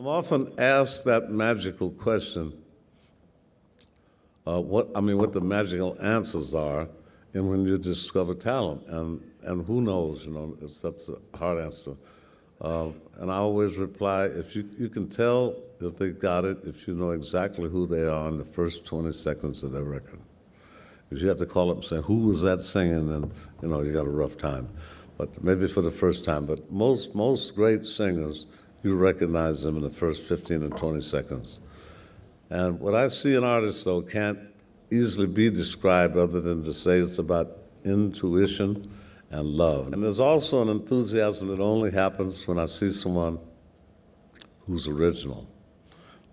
I'm often asked that magical question, what the magical answers are, and when you discover talent, and who knows, that's a hard answer. And I always reply, if you can tell if they got it, if you know exactly who they are in the first 20 seconds of their record. Because you have to call up and say, who was that singing, and you got a rough time. But maybe for the first time, but most great singers, you recognize them in the first 15 and 20 seconds. And what I see in artists, though, can't easily be described other than to say it's about intuition and love. And there's also an enthusiasm that only happens when I see someone who's original.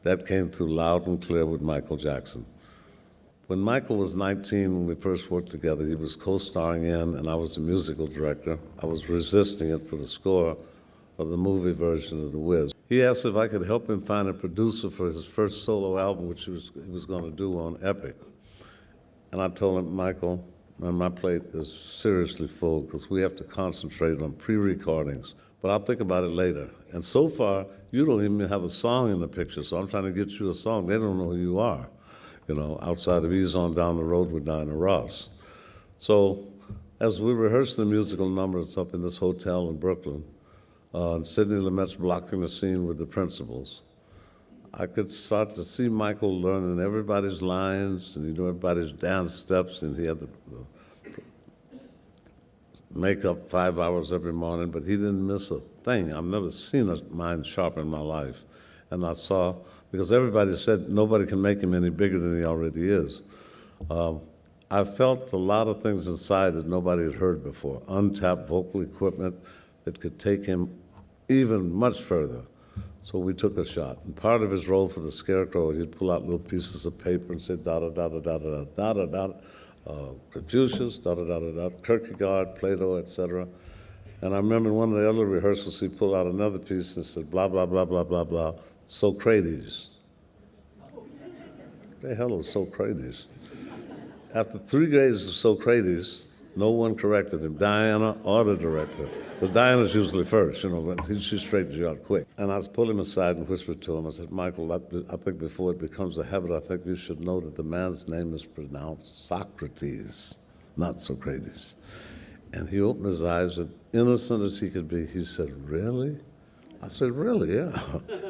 That came through loud and clear with Michael Jackson. When Michael was 19, when we first worked together, he was co-starring in, and I was the musical director. I was resisting it for the score of the movie version of The Wiz. He asked if I could help him find a producer for his first solo album, which he was going to do on Epic. And I told him, Michael, man, my plate is seriously full because we have to concentrate on pre-recordings, but I'll think about it later. And so far, you don't even have a song in the picture, so I'm trying to get you a song. They don't know who you are, outside of Ease On Down the Road with Diana Ross. So as we rehearsed the musical numbers up in this hotel in Brooklyn, Sidney Lumet's blocking the scene with the principals, I could start to see Michael learning everybody's lines, and he knew everybody's dance steps, and he had the makeup 5 hours every morning, but he didn't miss a thing. I've never seen a mind sharp in my life. And I saw, because everybody said nobody can make him any bigger than he already is. I felt a lot of things inside that nobody had heard before, untapped vocal equipment that could take him even much further. So we took a shot. And part of his role for the Scarecrow, he'd pull out little pieces of paper and say da-da-da-da-da-da-da-da-da, Confucius, da-da-da-da-da, Kierkegaard, Plato, etc. And I remember in one of the other rehearsals, he pulled out another piece and said blah, blah, blah, blah, blah, blah, Socrates. What the hell is Socrates? After 3 grades of Socrates, no one corrected him, Diana or the director. Because Diana's usually first, but she straightens you out quick. And I pulled him aside and whispered to him, I said, Michael, I think before it becomes a habit, I think you should know that the man's name is pronounced Socrates, not Socrates. And he opened his eyes, and innocent as he could be, he said, really? I said, really, yeah,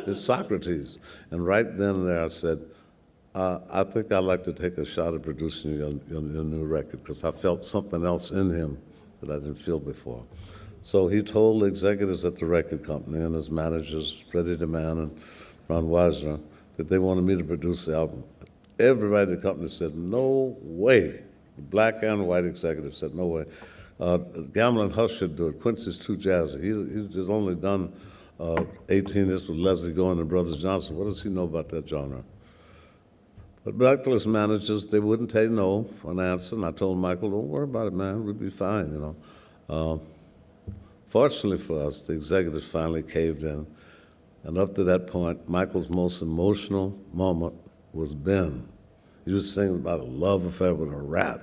it's Socrates. And right then and there I said, I think I'd like to take a shot at producing your new record, because I felt something else in him that I didn't feel before. So he told the executives at the record company and his managers, Freddie DeMann and Ron Weisner, that they wanted me to produce the album. Everybody at the company said, no way. Black and white executives said, no way. Gamble & Hush should do it. Quincy's too jazzy. He's just only done 18 hits with Leslie Gorman and Brothers Johnson. What does he know about that genre? But Blacklist managers, they wouldn't take no for an answer, and I told Michael, don't worry about it, man, we'll be fine, Fortunately for us, the executives finally caved in, and up to that point, Michael's most emotional moment was Ben. He was singing about a love affair with a rat.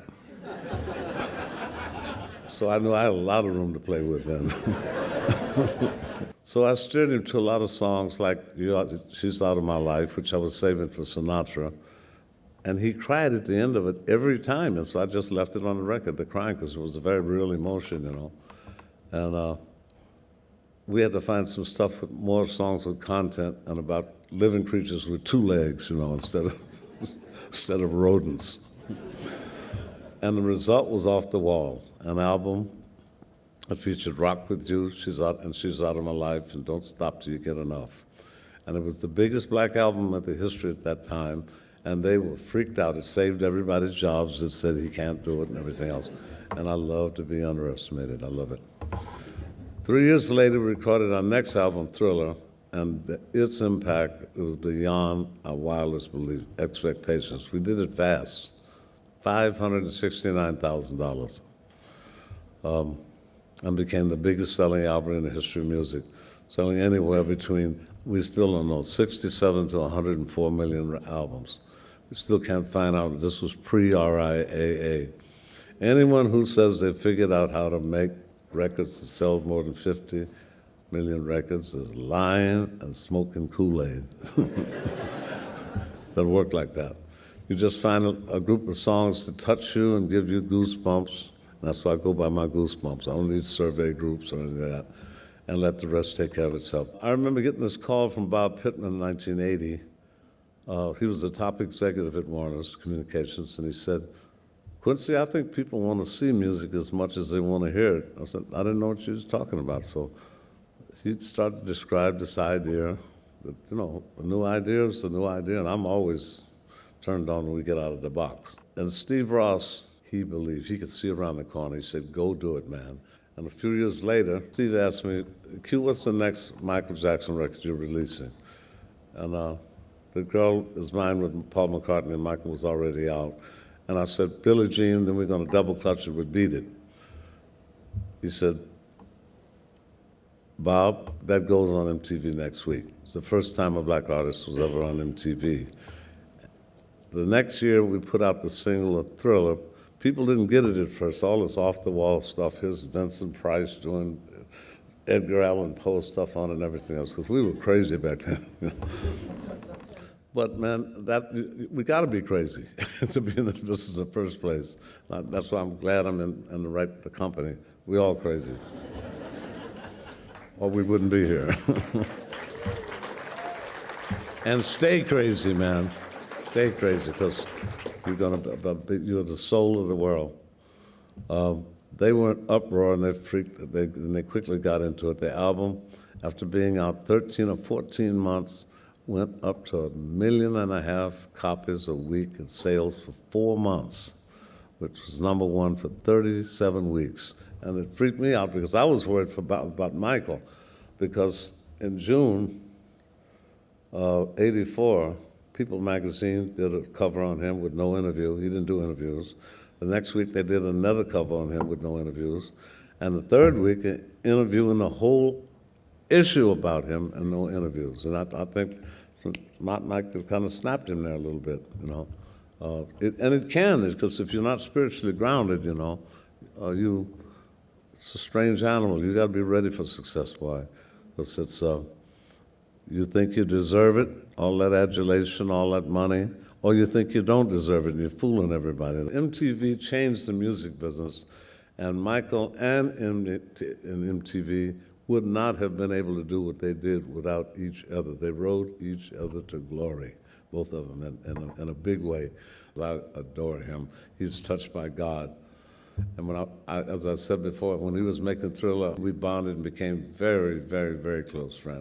So I knew I had a lot of room to play with then. So I steered him to a lot of songs like She's Out of My Life, which I was saving for Sinatra. And he cried at the end of it every time, and so I just left it on the record, the crying, because it was a very real emotion, And we had to find some stuff with more songs with content and about living creatures with 2 legs, instead of rodents. And the result was off the wall, an album that featured Rock With You, She's Out of My Life, and Don't Stop Till You Get Enough. And it was the biggest black album in the history at that time, and they were freaked out. It saved everybody's jobs that said he can't do it and everything else. And I love to be underestimated. I love it. 3 years later, we recorded our next album, Thriller, and its impact, it was beyond our wildest expectations. We did it fast, $569,000, and became the biggest selling album in the history of music, selling anywhere between, we still don't know, 67 to 104 million albums. We still can't find out. This was pre-RIAA. Anyone who says they figured out how to make records that sell more than 50 million records is lying and smoking Kool-Aid. Doesn't work like that. You just find a group of songs to touch you and give you goosebumps. That's why I go by my goosebumps. I don't need survey groups or anything like that, and let the rest take care of itself. I remember getting this call from Bob Pittman in 1980. He was the top executive at Warner's Communications, and he said, "Quincy, I think people want to see music as much as they want to hear it." I said, "I didn't know what you was talking about." So he started to describe this idea that, a new idea is a new idea, and I'm always turned on when we get out of the box. And Steve Ross, he believed, he could see around the corner. He said, "Go do it, man." And a few years later, Steve asked me, "Q, what's the next Michael Jackson record you're releasing?" And The Girl Is Mine with Paul McCartney and Michael was already out. And I said, "Billie Jean, then we're going to double clutch it with Beat It." He said, "Bob, that goes on MTV next week." It's the first time a black artist was ever on MTV. The next year, we put out the single, Thriller. People didn't get it at first, all this off-the-wall stuff. Here's Vincent Price doing Edgar Allan Poe stuff on it and everything else, because we were crazy back then. But man, we got to be crazy to be in this business in the first place. That's why I'm glad I'm in the company. We all crazy, or we wouldn't be here. And stay crazy, man. Stay crazy, because you're the soul of the world. They were in uproar, and they quickly got into it. The album, after being out 13 or 14 months, went up to 1.5 million copies a week in sales for 4 months, which was #1 for 37 weeks. And it freaked me out because I was worried about Michael, because in June of '84, People magazine did a cover on him with no interview. He didn't do interviews. The next week, they did another cover on him with no interviews. And the third week, an interview in the whole issue about him and no interviews. And I think Mike kind of snapped him there a little bit, and it can, because if you're not spiritually grounded, it's a strange animal. You got to be ready for success, boy. Because it's, you think you deserve it, all that adulation, all that money, or you think you don't deserve it and you're fooling everybody. MTV changed the music business, and Michael and MTV would not have been able to do what they did without each other. They rode each other to glory, both of them, in a big way. I adore him. He's touched by God. And when as I said before, when he was making Thriller, we bonded and became very, very, very close friends.